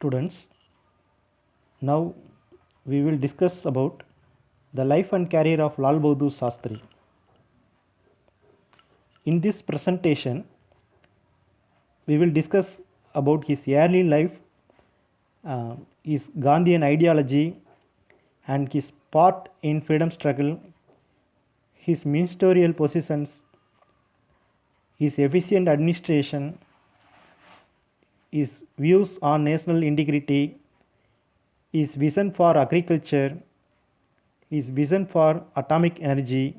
students. Now we will discuss about the life and career of Lal Bahadur Shastri. In this presentation, we will discuss about his early life, his Gandhian ideology, and his part in freedom struggle, his ministerial positions, his efficient administration, his views on national integrity, his vision for agriculture, his vision for atomic energy,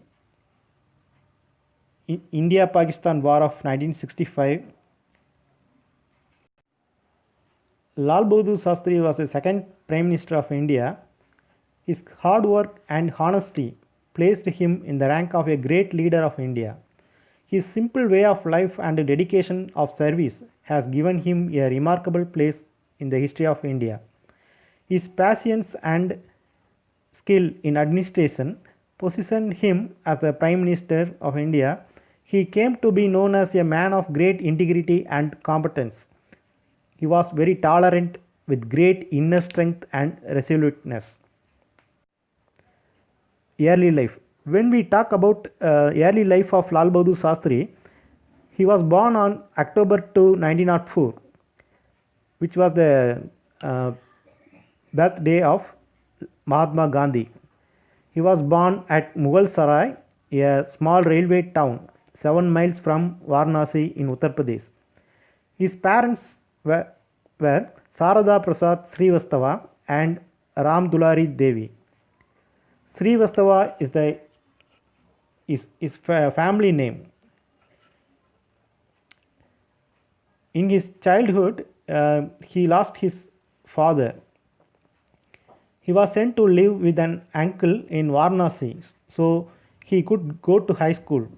India-Pakistan War of 1965. Lal Bahadur Shastri was the second Prime Minister of India. His hard work and honesty placed him in the rank of a great leader of India. His simple way of life and dedication of service has given him a remarkable place in the history of India. His patience and skill in administration positioned him as the Prime Minister of India. He came to be known as a man of great integrity and competence. He was very tolerant with great inner strength and resoluteness. Early life. When we talk about early life of Lal Bahadur Shastri, he was born on October 2, 1904, which was the birthday of Mahatma Gandhi. He was born at Mughal Sarai, a small railway town 7 miles from Varanasi in Uttar Pradesh. His parents were Sarada Prasad Srivastava and Ram Dulari Devi. Srivastava is family name. In his childhood, he lost his father. He was sent to live with an uncle in Varanasi, so he could go to high school.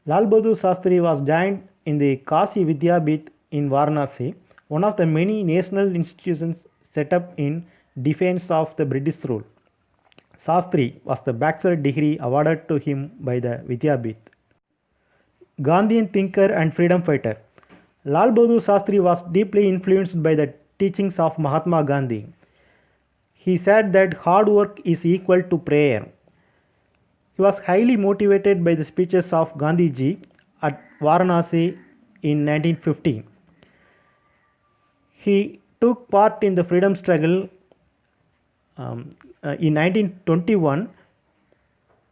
Lal Bahadur Shastri was joined in the Kashi Vidyabit in Varanasi, one of the many national institutions set up in defense of the British rule. Shastri was the bachelor degree awarded to him by the Vidyabit. Gandhian thinker and freedom fighter. Lal Bahadur Shastri was deeply influenced by the teachings of Mahatma Gandhi. He said that hard work is equal to prayer. He was highly motivated by the speeches of Gandhiji at Varanasi in 1915. He took part in the freedom struggle in 1921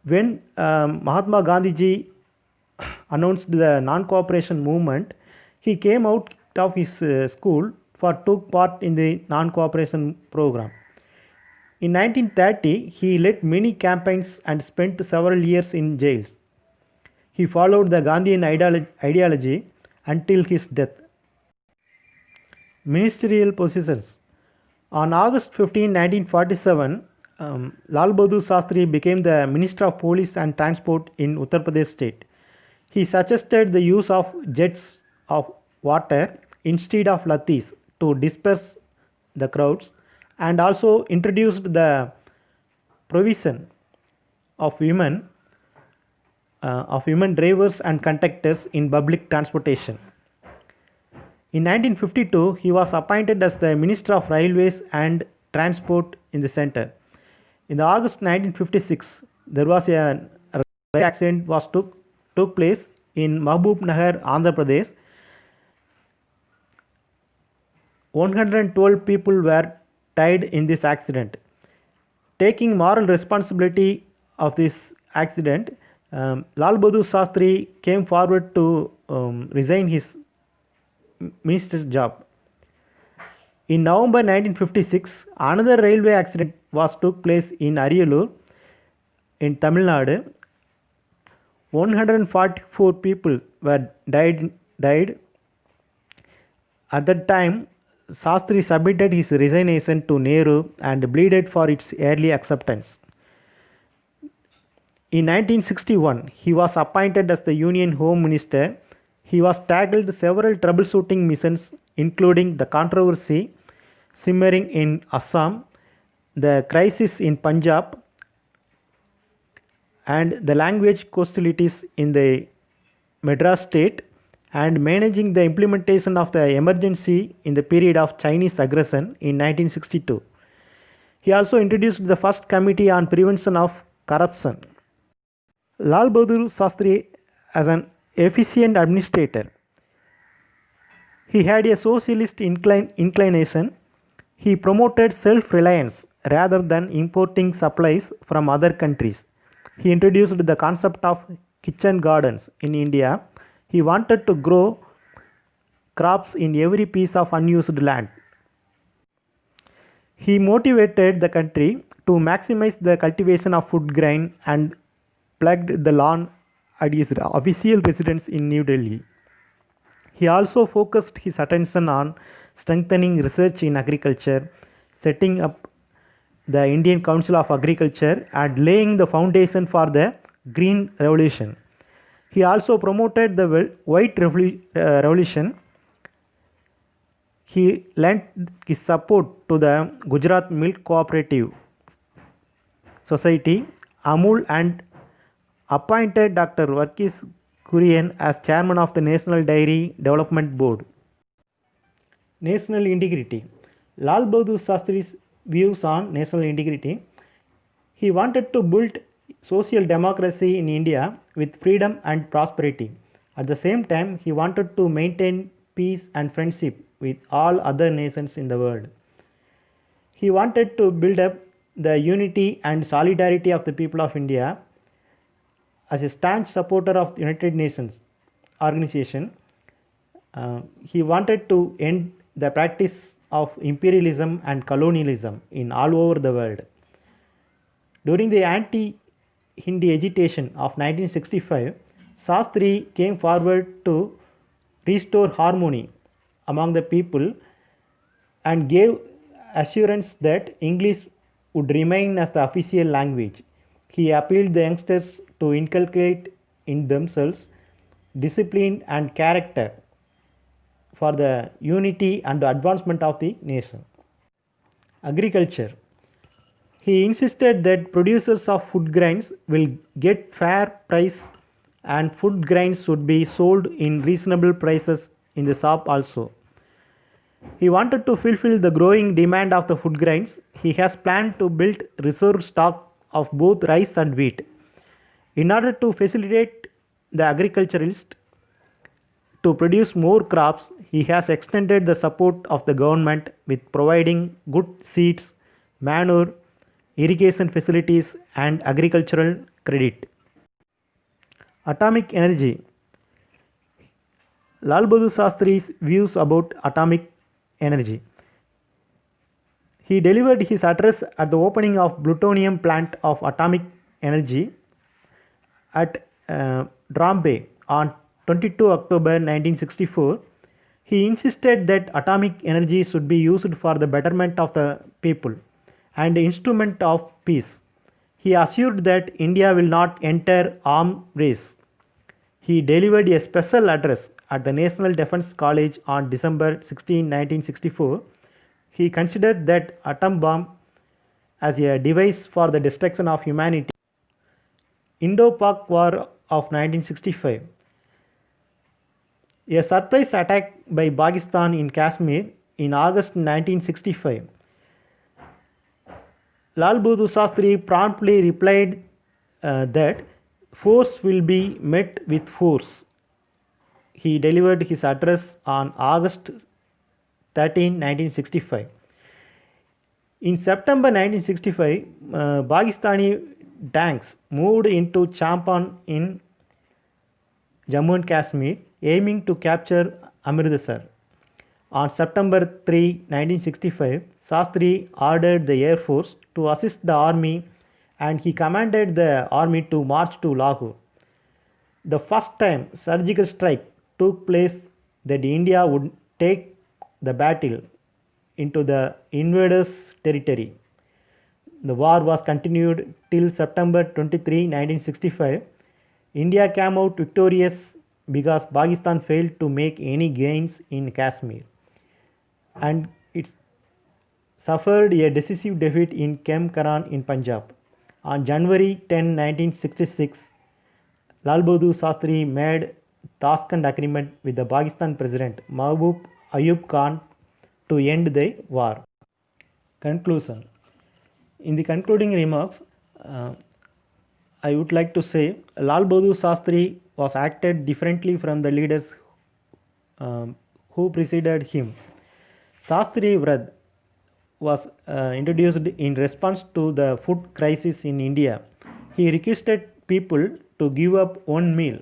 when Mahatma Gandhiji announced the non-cooperation movement. He came out of his school took part in the non-cooperation program. In 1930, he led many campaigns and spent several years in jails. He followed the Gandhian ideology until his death. Ministerial positions. On August 15, 1947, Lal Bahadur Shastri became the Minister of Police and Transport in Uttar Pradesh state. He suggested the use of jets of water instead of lathis to disperse the crowds, and also introduced the provision of women drivers and conductors in public transportation. In 1952, he was appointed as the Minister of Railways and Transport in the center. In August 1956, there was a railway accident took place in Mahbub Nagar, Andhra Pradesh. 112 people were died in this accident. Taking moral responsibility of this accident, Lal Bahadur Shastri came forward to resign his minister job. In November 1956, another railway accident took place in Ariyalur in Tamil Nadu. 144 people were died. At that time, Shastri submitted his resignation to Nehru and pleaded for its early acceptance. In 1961, he was appointed as the Union Home Minister. He was tackled several troubleshooting missions, including the controversy simmering in Assam, the crisis in Punjab, and the language hostilities in the Madras state and managing the implementation of the emergency in the period of Chinese aggression in 1962. He also introduced the first committee on prevention of corruption. Lal Bahadur Shastri as an efficient administrator. He had a socialist inclination. He promoted self-reliance rather than importing supplies from other countries. He introduced the concept of kitchen gardens in India. He wanted to grow crops in every piece of unused land. He motivated the country to maximize the cultivation of food grain and plugged the lawn at his official residence in New Delhi. He also focused his attention on strengthening research in agriculture, setting up the Indian Council of Agriculture, and laying the foundation for the Green Revolution. He also promoted the White Revolution. He lent his support to the Gujarat Milk Cooperative Society, Amul, and appointed Dr. Verghese Kurian as chairman of the National Dairy Development Board. National integrity. Lal Bahadur Shastri's views on national integrity. He wanted to build social democracy in India with freedom and prosperity. At the same time, he wanted to maintain peace and friendship with all other nations in the world. He wanted to build up the unity and solidarity of the people of India. As a staunch supporter of the United Nations organization, he wanted to end the practice of imperialism and colonialism in all over the world. During the anti-Hindi agitation of 1965, Shastri came forward to restore harmony among the people and gave assurance that English would remain as the official language. He appealed the youngsters to inculcate in themselves discipline and character for the unity and advancement of the nation. Agriculture. He insisted that producers of food grains will get fair price and food grains should be sold in reasonable prices in the shop also. He wanted to fulfill the growing demand of the food grains. He has planned to build reserve stock of both rice and wheat. In order to facilitate the agriculturalist to produce more crops, he has extended the support of the government with providing good seeds, manure, irrigation facilities, and agricultural credit. Atomic energy. Lal Bahadur Shastri's views about atomic energy. He delivered his address at the opening of plutonium plant of atomic energy at Drambe on 22 October 1964. He insisted that atomic energy should be used for the betterment of the people and instrument of peace. He assured that India will not enter arms race. He delivered a special address at the National Defense College on December 16, 1964. He considered that atom bomb as a device for the destruction of humanity. Indo-Pak War of 1965. A surprise attack by Pakistan in Kashmir in August 1965. Lal Bahadur Shastri promptly replied that force will be met with force. He delivered his address on August 13, 1965. In September 1965, Pakistani tanks moved into Champan in Jammu and Kashmir, aiming to capture Amritsar. On September 3, 1965, Shastri ordered the Air Force to assist the army and he commanded the army to march to Lahore. The first time surgical strike took place that India would take the battle into the invaders' territory. The war was continued till September 23, 1965. India came out victorious because Pakistan failed to make any gains in Kashmir and it suffered a decisive defeat in Kem Karan in Punjab. On January 10, 1966, Lal Bahadur Shastri made Tashkent Agreement with the Pakistan President Mahbub Ayub Khan to end the war. Conclusion. In the concluding remarks, uh, I would like to say Lal Bahadur Shastri was acted differently from the leaders who preceded him. Shastri Vrad was introduced in response to the food crisis in India. He requested people to give up one meal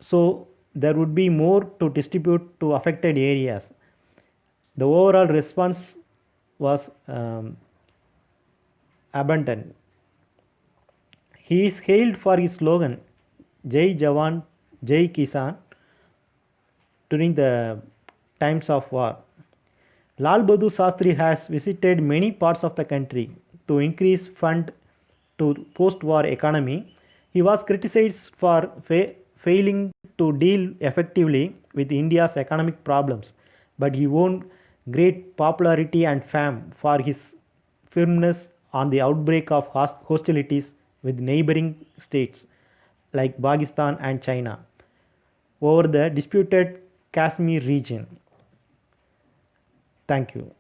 so there would be more to distribute to affected areas. The overall response was abundant. He is hailed for his slogan Jai Jawan, Jai Kisan during the times of war. Lal Bahadur Shastri has visited many parts of the country to increase fund to post-war economy. He was criticized for failing to deal effectively with India's economic problems, but he won great popularity and fame for his firmness on the outbreak of hostilities with neighboring states like Pakistan and China over the disputed Kashmir region. Thank you.